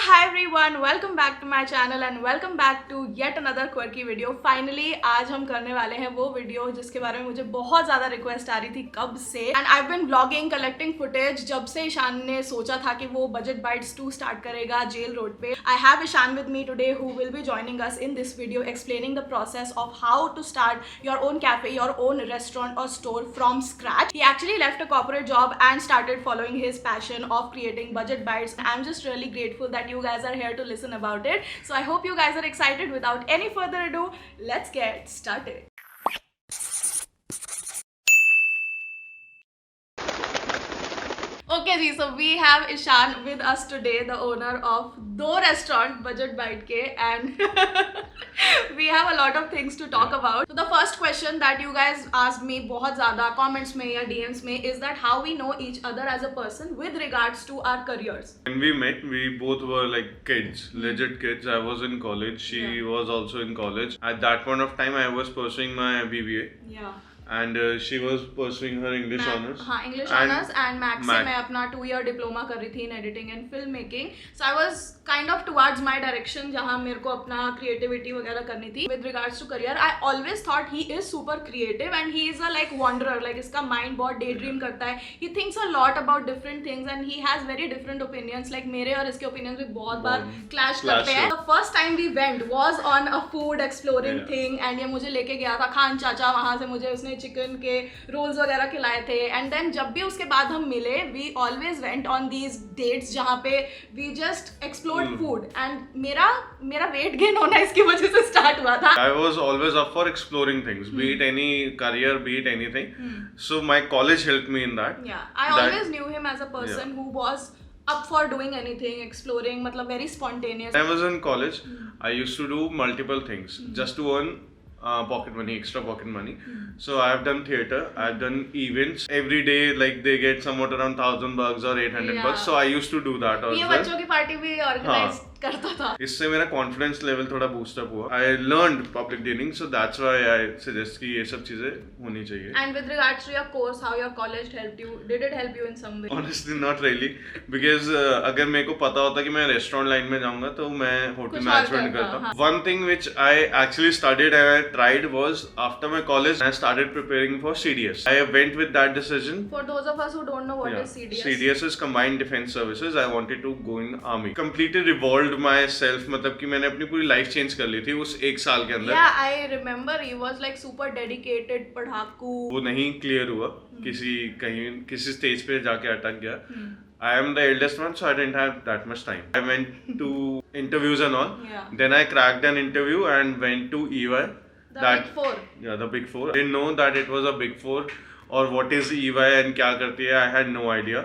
Hi everyone, welcome back to my channel and welcome back to yet another quirky video. Finally आज हम करने वाले हैं वो वीडियो जिसके बारे में मुझे बहुत ज़्यादा रिक्वेस्ट आ रही थी कब से. And I've been vlogging, collecting footage जब से ईशान ने सोचा था कि वो Budget Bites 2 स्टार्ट करेगा जेल रोड पे. I have Ishan with me today who will be joining us in this video explaining the process of how to start your own cafe, your own restaurant or store from scratch. He actually left a corporate job and started following his passion of creating Budget Bites. I'm just really grateful that you guys are here to listen about it. So I hope you guys are excited. Without any further ado, let's get started. Okay ji, so we have Ishan with us today, the owner of दो restaurant Budget Bite के, and we have a lot of things to talk about. So the first question that you guys asked me बहुत ज़्यादा comments में या DMs में is that how we know each other as a person with regards to our careers. When we met, we both were like kids, legit kids. I was in college, she was also in college. At that point of time, I was pursuing my BBA. Yeah. And she was pursuing her English honors. हाँ, English honors and Mac से मैं अपना 2-year diploma कर रही थी in editing and filmmaking. So I was kind of towards my direction जहाँ मेरे को अपना creativity वगैरह करनी थी. With regards to career, I always thought he is super creative and he is a like wanderer. Like इसका mind बहुत daydream करता है. He thinks a lot about different things and he has very different opinions. Like मेरे और इसके opinions भी बहुत बार clash करते हैं. The first time we went was on a food exploring thing and ये मुझे लेके गया था खान चाचा. वहाँ से मुझे उसने चिकन के रोल्स वगैरह खिलाए थे. एंड देन जब भी उसके बाद हम मिले, we always went on these dates जहाँ पे we just explored food. And मेरा वेट गेन होना इसकी वजह से स्टार्ट हुआ था. I was always up for exploring things, be it any career, be it anything. So my college helped me in that. Yeah, I always knew him as a person who was up for doing anything, exploring, मतलब very spontaneous. When I was in college, I used to do multiple things just to earn pocket money, extra pocket money. So I have done theater, I have done events. Every day, like they get somewhat around $1,000 or $800. So I used to do that as well. ये बच्चों की party भी organise करता था. इससे मेरा confidence level थोड़ा boost up हुआ. I learned public dealing, so that's why I suggest कि ये सब चीजें होनी चाहिए. And with regards to your course, how your college helped you? Did it help you in some way? Honestly not really, because अगर मेरे को पता होता कि मैं रेस्टोरेंट लाइन में जाऊंगा तो मैं होटल मैनेजमेंट करता. One thing which I actually studied and I tried was after my college I started preparing for CDS. I went with that decision. For those of us who don't know what is CDS. CDS is combined defence services. I wanted to go in army. Completely revolved myself, मतलब कि मैंने अपनी पूरी life change कर ली थी उस एक साल के अंदर. Yeah, I remember he was like super dedicated पढ़ाकू. वो नहीं क्लियर हुआ, किसी स्टेज पे जाके अटक गया. I am the eldest one, so I didn't have that much time. I went to interviews and all. Then I cracked an interview and went to EY. The Big Four. Yeah, the Big Four. I didn't know that it was a Big Four. Or what is EY and क्या करती है, I had no idea.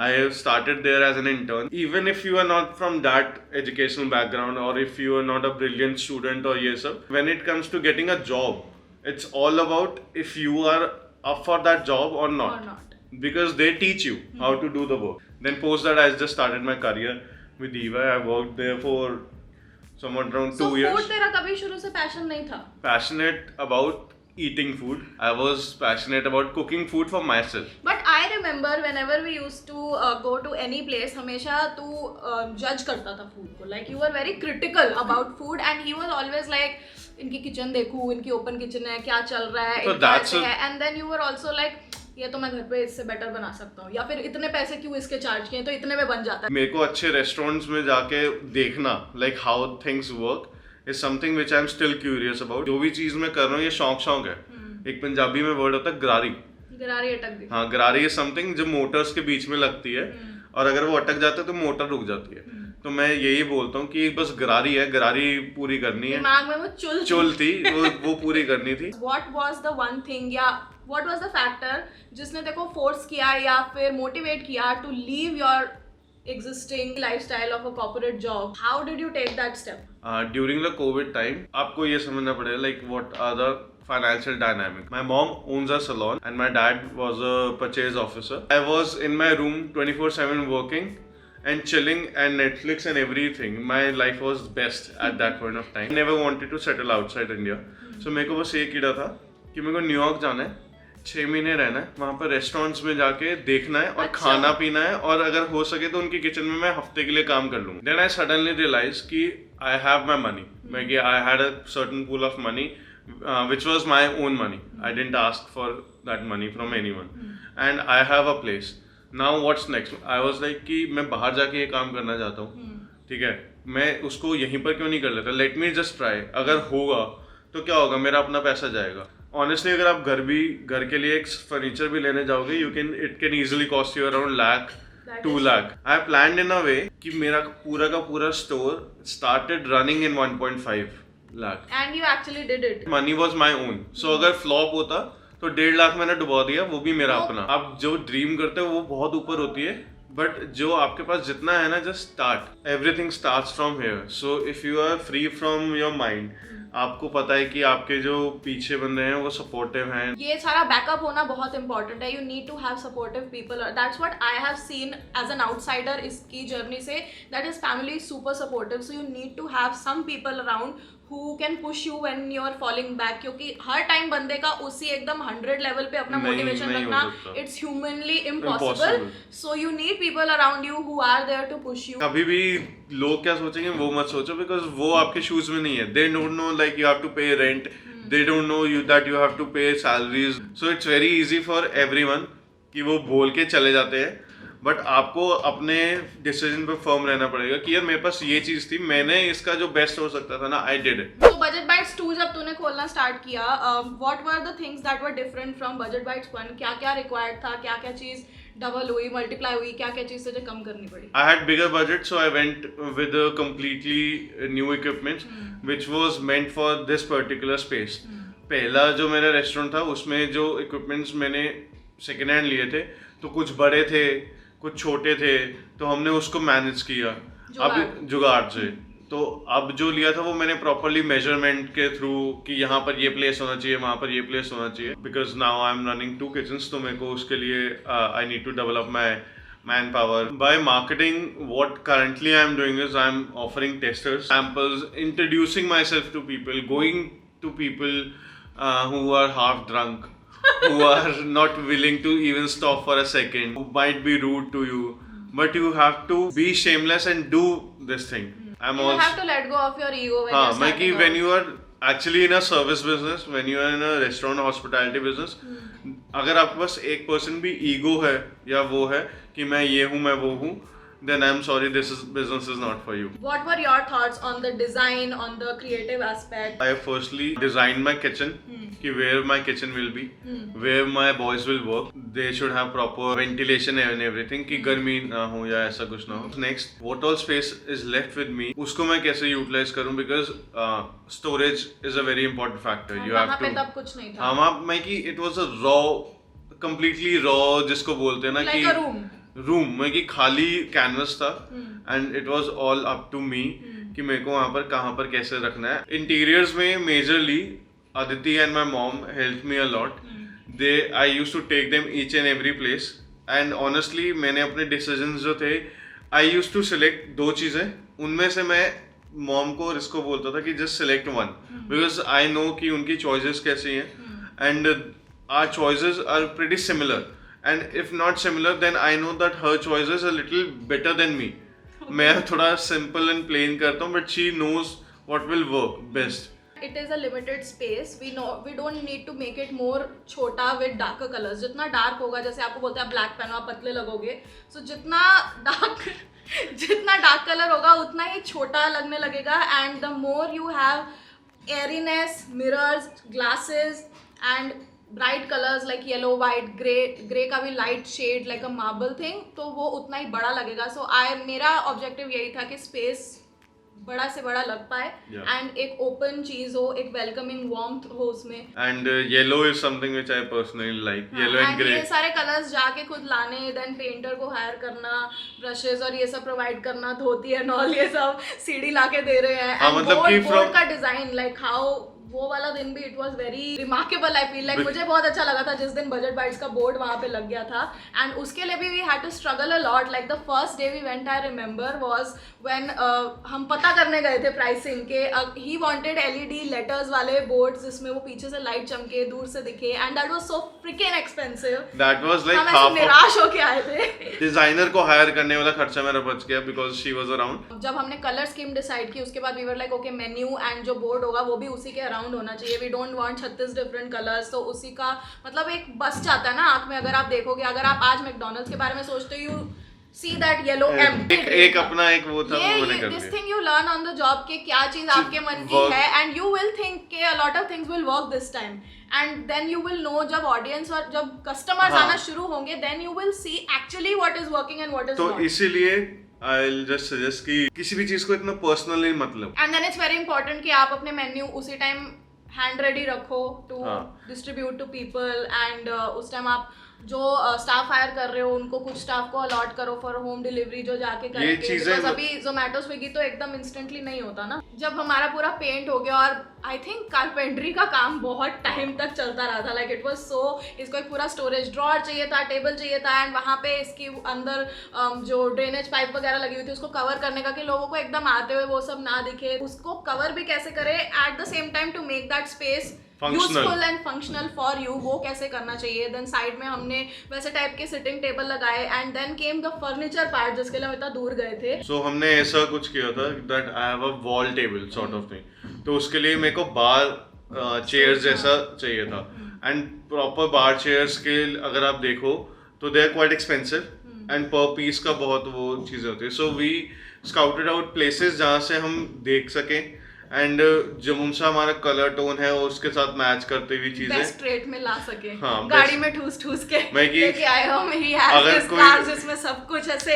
I started there as an intern. Even if you are not from that educational background or if you are not a brilliant student or ये सब, when it comes to getting a job, it's all about if you are up for that job or not. Because they teach you how to do the work. Then post that I just started my career with EY. I worked there for somewhat around 2 years. So food तेरा कभी शुरू से passion नहीं था? Passionate about eating food. I was passionate about cooking food for myself. But I remember whenever we used to go to any place, हमेशा तू judge करता था food को. Like you were very critical about food and he was always like इनकी kitchen देखूं, इनकी open kitchen है, क्या चल रहा है, इतना ऐसे है. And then you were also like ये तो मैं घर पे इससे बेटर बना सकता हूँ, या फिर इतने पैसे क्यों इसके चार्ज किए, तो इतने में बन जाता है. मेरे को अच्छे रेस्टोरेंट्स में जाके देखना, like how things work is something which I'm still curious about. जो भी चीज मैं कर रहा हूँ ये शौक है. एक पंजाबी में वर्ड होता है गरारी. गरारी अटक गई. हाँ, गरारी is something जो मोटर्स के बीच में लगती है और अगर वो अटक जाता है तो मोटर रुक जाती है. तो मैं यही बोलता हूँ कि बस गरारी है, गरारी पूरी करनी है. दिमाग में वो चुल थी वो पूरी करनी थी. What was the one thing या what was the factor जिसने देखो फोर्स किया या फिर मोटिवेट किया to leave your existing lifestyle of a corporate job? How did you take that step? During the COVID time, आपको ये समझना पड़ेगा like what are the financial dynamic. My mom owns a salon and my dad was a purchase officer. I was in my room 24/7 working and chilling and Netflix and everything. My life was best at that point of time. I never wanted to settle outside India. So मेरे को बस एक कीड़ा था कि मेरे को New York जाना है, 6 महीने रहना है वहाँ पर, रेस्टोरेंट्स में जाके देखना है और अच्छा। खाना पीना है, और अगर हो सके तो उनकी किचन में मैं हफ्ते के लिए काम कर लूँगा. देन आई सडनली रियलाइज कि आई हैव माई मनी, मैं कि I had a certain pool of money which was my own money. I didn't ask for that money from anyone. And I have a place. Now what's next? I was like कि मैं बाहर जाके ये काम करना चाहता हूँ, ठीक है, मैं उसको यहीं पर क्यों नहीं कर लेता? Let me just try. अगर होगा तो क्या होगा, मेरा अपना पैसा जाएगा. ऑनेस्टली अगर आप घर के लिए एक फर्नीचर भी लेने जाओगे, it can easily cost you around lakh 2 lakh. I planned in a way कि मेरा पूरा का पूरा store started running in 1.5 lakh. And you actually did it. Money was my own. So अगर फ्लॉप होता तो 1.5 लाख मैंने डुबा दिया, वो भी मेरा अपना. आप जो ड्रीम करते हो वो बहुत ऊपर होती है, बट जो आपके पास जितना है ना, just start. Everything starts from here. So if you are free from your mind, आपको पता है कि आपके जो पीछे बंदे हैं वो सपोर्टिव हैं. ये सारा बैकअप होना बहुत इंपॉर्टेंट है. You need to have supportive people. That's what I have seen as an outsider इसकी जर्नी से, that is family super supportive. So you need to have some people around who can push you when you are falling back. क्योंकि हर time बंदे का उसी एकदम 100 level पे अपना motivation रखना, it's humanly impossible. So you need people around you who are there to push you. कभी भी लोग क्या सोचेंगे वो मत सोचो, बिकॉज वो आपके शूज में नहीं है. They don't know like you have to pay rent. They don't know that you have to pay salaries. So it's very easy for everyone कि वो बोल के चले जाते हैं, बट आपको अपने डिसीजन पे फर्म रहना पड़ेगा कि यार मेरे पास ये चीज थी, मैंने इसका जो बेस्ट हो सकता था ना, आई डिड इट. तो बजट बाइट्स 2 जब तूने खोलना स्टार्ट किया, what were the things that were different from budget bytes 1? क्या क्या रिक्वायर्ड था, क्या क्या चीज डबल हुई, मल्टीप्लाई हुई, क्या क्या चीज तुझे कम करनी पड़ी? I had bigger budget, so I went with a completely new equipments which was meant for this particular space. पहला जो मेरा रेस्टोरेंट था उसमें जो इक्विपमेंट्स मैंने सेकेंड हैंड लिए थे, तो कुछ बड़े थे कुछ छोटे थे, तो हमने उसको मैनेज किया अब जुगाड़ से. तो अब जो लिया था वो मैंने प्रॉपरली मेजरमेंट के थ्रू कि यहाँ पर ये प्लेस होना चाहिए, वहाँ पर ये प्लेस होना चाहिए, because now I am running 2 kitchens. तो मेरे को उसके लिए I need to develop my manpower. By marketing, what currently I am doing is I am offering testers, samples, introducing myself to people, going to people who are half drunk, who are not willing to even stop for a second, who might be rude to you, but you have to be shameless and do this thing. You have to let go of your ego when you're starting out. When you are actually in a service business, when you are in a restaurant hospitality business, अगर आपके पास एक person भी ego है या वो है कि मैं ये हूँ मैं वो हूँ, then I'm sorry, business is not for you. What were your thoughts on the design, on the creative aspect? I firstly designed my kitchen, कि where my kitchen will be, where my boys will work. They should have proper ventilation and everything, कि गर्मी ना हो या ऐसा कुछ ना हो. Next, what all space is left with me, उसको मैं कैसे utilize करूँ, because storage is a very important factor. You have to. पे तब कुछ नहीं था. हाँ, मैं कि it was a raw, completely raw जिसको बोलते हैं ना, like कि a room. में कि खाली कैनवस था, and it was all up to me कि मेरे को वहाँ पर कहाँ पर कैसे रखना है. इंटीरियर्स में majorly Aditi and my mom help me a lot. I used to take them each and every place, and honestly मैंने अपने डिसीजंस जो थे, आई यूज्ड टू सिलेक्ट 2 चीज़ें, उनमें से मैं मॉम को और इसको बोलता था कि just select 1, because I know कि उनकी चॉइसेस कैसी हैं, and our choices are pretty similar. And if not similar, then I know that her choice is a little better than me. मैं थोड़ा simple and plain करता हूँ, but she knows what will work best. It is a limited space. We don't need to make it more छोटा with darker colors. जितना dark होगा, जैसे आपको बोलते हैं आप black पहनो आप पतले लगोगे, so जितना dark color होगा उतना ही छोटा लगने लगेगा. And the more you have airiness, mirrors, glasses and bright colours like yellow white grey का भी light shade like a marble thing, तो वो उतना ही बड़ा लगेगा. सो मेरा ऑब्जेक्टिव यही था कि स्पेस बड़ा से बड़ा लग पाए, एंड एक ओपन चीज हो, एक वेलकमिंग वार्मथ हो उसमें. And yellow is something which I personally like, yellow and grey. ये सारे कलर्स जाके खुद लाने, देन पेंटर को हायर करना, ब्रशेस और ये सब प्रोवाइड करना, धोती एंड ऑल ये सब सीढ़ी लाके दे रहे हैं. एंड बोर्ड का डिजाइन, लाइक हाउ वो वाला दिन भी it was very remarkable I feel like मुझे बहुत अच्छा लगा था जिस दिन बजट बाइट्स का बोर्ड वहाँ पे लग गया था एंड उसके लिए भी we had to struggle a lot like the first day we went I remember was when हम पता करने गए थे प्राइसिंग के ही वांटेड एलईडी लेटर्स वाले बोर्ड्स जिसमें वो पीछे से लाइट चमके दूर से दिखे and that was so freaking expensive that was like हम ऐसे निराश होके आए थे डिजाइनर को हायर करने वाला खर्चा मेरा बच गया बिकॉज शी वाज अराउंड जब हमने कलर स्कीम डिसाइड की उसके बाद we were like okay menu and जो बोर्ड होगा वो भी उसी के अराउंड होना चाहिए we don't want 36 different colours तो उसी का मतलब एक बस जाता है ना आंख में अगर आप देखोगे अगर आप आज मैकडॉनल्ड्स के बारे में सोचते हो you see that yellow empty एक अपना एक वो था वो मैंने कर दिया this thing you learn on the job के क्या चीज आपके मन की है and you will think के a lot of things will work this time and then you will know जब audience और जब customers आना शुरू होंगे then you will see actually what is working and what is तो not इसीलिए I'll just suggest कि किसी भी चीज को इतना पर्सनली मतलब and then it's very important कि आप अपने मेन्यू उसी टाइम हैंड रेडी रखो to distribute to people and उस टाइम आप जो स्टाफ हायर कर रहे हो उनको कुछ स्टाफ को अलॉट करो फॉर होम डिलीवरी जो जाके करेंगे बिकॉज अभी जोमेटो स्विगी तो एकदम इंस्टेंटली नहीं होता ना जब हमारा पूरा पेंट हो गया और आई थिंक कारपेंट्री का काम बहुत टाइम तक चलता रहा था लाइक इट वाज सो इसको एक पूरा स्टोरेज ड्रॉअर चाहिए था टेबल चाहिए था एंड वहाँ पे इसकी अंदर जो ड्रेनेज पाइप वगैरह लगी हुई थी उसको कवर करने का कि लोगों को एकदम आते हुए वो सब ना दिखे उसको कवर भी कैसे करे at the same time to make that space useful and functional for you वो कैसे करना चाहिए देन साइड में हमने वैसे टाइप के सिटिंग टेबल लगाए and then came the furniture part जिसके लिए हम इतना दूर गए थे सो हमने ऐसा कुछ किया था that I have a wall table sort of thing तो उसके लिए मेरे को बार चेयर जैसा चाहिए था एंड प्रॉपर बार चेयर्स के अगर आप देखो तो they are quite expensive and per piece का बहुत वो चीज़ें होती है so we scouted out places जहाँ से हम देख सकें एंड जो उनसा हमारा कलर टोन है और उसके साथ मैच करते हुई चीजें बेस्ट रेट में ला सके हाँ, गाड़ी में ठूस के लेके आए हम ही हैज दिस कार जिसमें सब कुछ ऐसे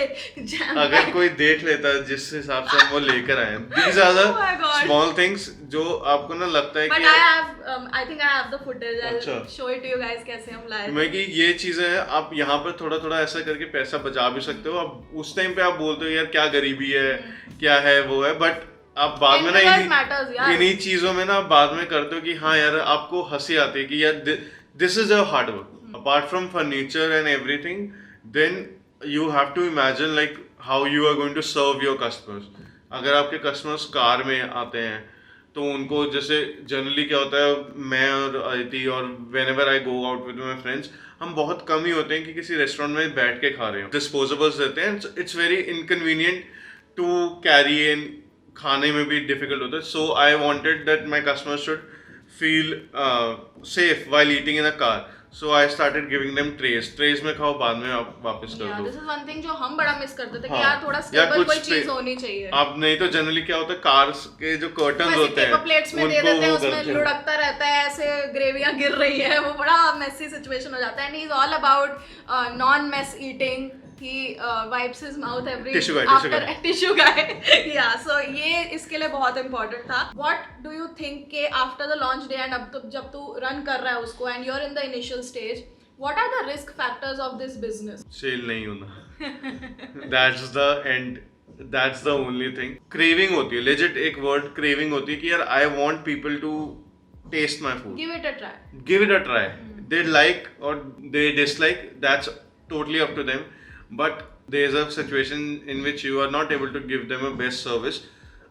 अगर कोई देख लेता है जिस हिसाब से हम वो लेकर आए these are the small things जो आपको ना लगता है कि I think I have the footage I will show it to you guys कैसे हम लाए मैं कि ये चीजें हैं आप यहाँ पर थोड़ा थोड़ा ऐसा करके पैसा बचा भी सकते हो अब उस टाइम पे आप बोलते हो यार क्या गरीबी है क्या है वो है बट आप बाद में ना इन्हीं चीजों में ना बाद में करते हो कि हाँ यार आपको हंसी आती है कि यार this is a hard work apart from furniture and everything then you have to imagine like how you are going to serve your customers अगर आपके कस्टमर्स कार में आते हैं तो उनको जैसे जनरली क्या होता है मैं और अदिति और when ever I go out with my friends हम बहुत कम ही होते हैं कि किसी रेस्टोरेंट में बैठ के खा रहे हो डिस्पोजेबल्स रहते हैं it's very inconvenient to carry in खाने में भी डिफिकल्ट होता है so I wanted that my customers should feel safe while eating in a car so I started giving them trays में खाओ बाद में आप वापस कर दो दिस इज वन थिंग जो हम बड़ा मिस करते थे कि यार थोड़ा स्टेबल कोई चीज होनी चाहिए आप नहीं तो जनरली क्या होता है कार्स के जो कर्टन्स होते हैं प्लेट्स में दे देते हैं उसमें लुढ़कता रहता है ऐसे ग्रेवियां गिर रही है वो बड़ा मेसी सिचुएशन हो जाता है and he is all about non mess eating he wipes his mouth every tissue guy yeah so ये इसके लिए बहुत important था what do you think के after the launch day and अब तो जब तू run कर रहा है उसको and you're in the initial stage what are the risk factors of this business sale नहीं होना that's the end that's the only thing craving होती है legit एक word craving होती है कि यार I want people to taste my food give it a try they like or they dislike that's totally up to them but there is a situation in which you are not able to give them a best service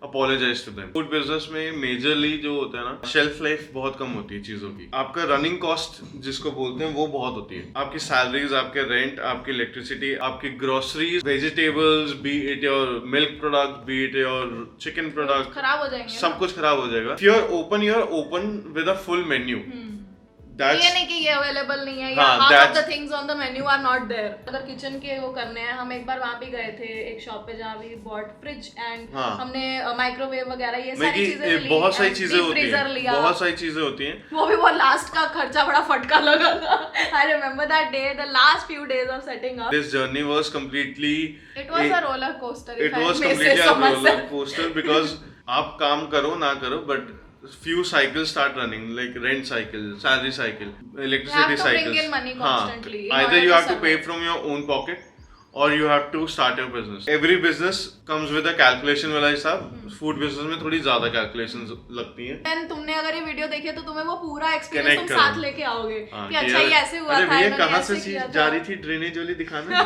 apologize to them food business में majorly जो होता है ना shelf life बहुत कम होती है चीजों की आपका रनिंग कॉस्ट जिसको बोलते हैं वो बहुत होती है आपकी सैलरीज आपके रेंट आपकी इलेक्ट्रिसिटी आपकी groceries vegetables B it your milk product B it your chicken product खराब हो जाएंगे सब कुछ खराब हो जाएगा if you are open with a full menu ये नहीं कि ये अवेलेबल नहीं है या half of the things on the menu are not there अगर किचन के वो करने हैं हम एक बार वहाँ भी गए थे एक शॉप पे जहाँ भी बॉट फ्रिज एंड हमने माइक्रोवेव वगैरह ये सारी चीजें बहुत सारी चीजें होती हैं बहुत सारी चीजें होती हैं वो भी वो लास्ट का खर्चा बड़ा फटका लगा था I remember that day the last few days of setting up this journey was completely it was a roller coaster it was completely a roller coaster because आप काम करो ना करो but few cycles start running like rent cycle salary cycle electricity cycles bring in money constantly either you have to pay from your own pocket or you have to start your business. Every business comes with a calculation वाला हिसाब. Food business में थोड़ी ज़्यादा calculations लगती हैं. Then तुमने अगर ये वीडियो देखी है तो तुम्हें वो पूरा एक्सपीरियंस Connect तुम साथ लेके आओगे कि अच्छा ये ऐसे हुआ था, ये कहाँ से चीज जा रही थी ड्रेनेज वाली दिखाना.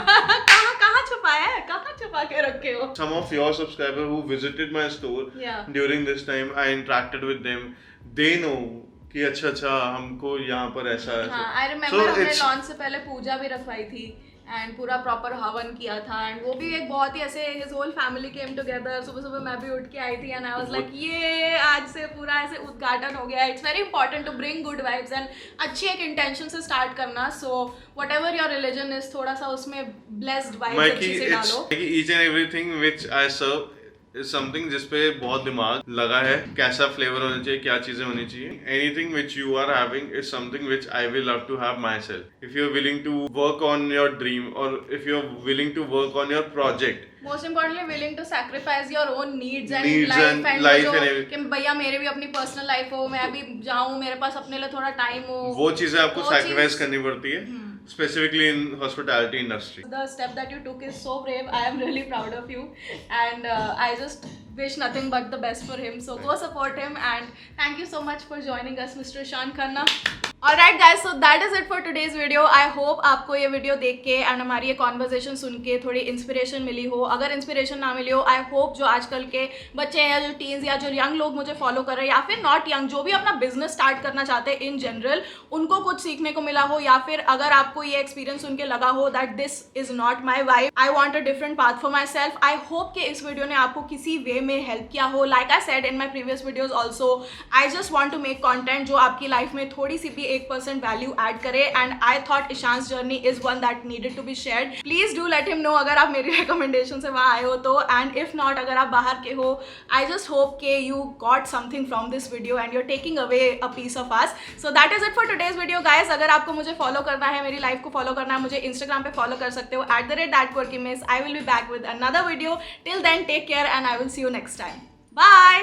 कहाँ छुपाया है, कहाँ छुपा के रखे हो. Some of your subscribers who visited my store during this time, I interacted with them. They know कि अच्छा हमको यहाँ पर ऐसा है. हाँ, I remember हमने लॉन्च से पहले पूजा भी रखवाई थी एंड पूरा प्रॉपर हवन किया था एंड वो भी एक बहुत ही ऐसे his whole family came together. सुबह मैं भी उठ के आई थी एंड आई वाज लाइक ये आज से पूरा ऐसे उद्घाटन हो गया. It's very important to bring good vibes and अच्छी एक इंटेंशन से स्टार्ट करना. So whatever your religion is थोड़ा सा उसमें ब्लेस्ड वाइब्स अच्छी से डालो. Each and everything which I serve is something जिस पे बहुत दिमाग लगा है. कैसा फ्लेवर होना चाहिए, क्या चीजें होनी चाहिए. Anything which you are having is something which I will love to have myself. If you are willing to work on your dream or if you are willing to work on your project, most importantly willing to sacrifice your own needs and life and कि भैया मेरे भी अपनी personal life हो, मैं अभी जाऊँ, मेरे पास अपने लिए थोड़ा टाइम हो, वो चीजें आपको sacrifice करनी पड़ती है. Specifically in hospitality industry. The step that you took is so brave. I am really proud of you, and I just wish nothing but the best for him. So go support him, and thank you so much for joining us, Mr. Ishan Khanna. Alright guys, so that is it for today's video. I hope आपको ये video देख के and हमारी ये conversation सुन के थोड़ी inspiration मिली हो. अगर इंस्पिरेशन ना मिली हो, आई होप जो आजकल के बच्चे हैं या जो टीन्स या जो यंग लोग मुझे फॉलो कर रहे हैं या फिर नॉट यंग, जो भी अपना बिजनेस स्टार्ट करना चाहते हैं इन जनरल, उनको कुछ सीखने को मिला हो. या फिर अगर आपको ये एक्सपीरियंस सुन के लगा हो that this is not my vibe, I want a different path for my self, I hope कि इस वीडियो ने आपको किसी वे में हेल्प किया हो. Like I said in my previous videos also, I just want to make content जो आपकी लाइफ में थोड़ी सी भी 1% वैल्यू ऐड करे. And I thought Ishan's journey is one that needed to be shared. Please do let him know अगर आप मेरी रिकमेंडेशन से वहाँ आए हो तो. एंड इफ नॉट, अगर आप बाहर के हो, आई जस्ट होप के you got something from this video and you are taking away a piece of us. So that is it for today's video guys. अगर आपको मुझे फॉलो करना है, मेरी लाइफ को फॉलो करना है, मुझे इंस्टाग्राम पे फॉलो कर सकते हो @thatquirkymiss. I will be back with another video. Till then, take care and I will see you next time. Bye.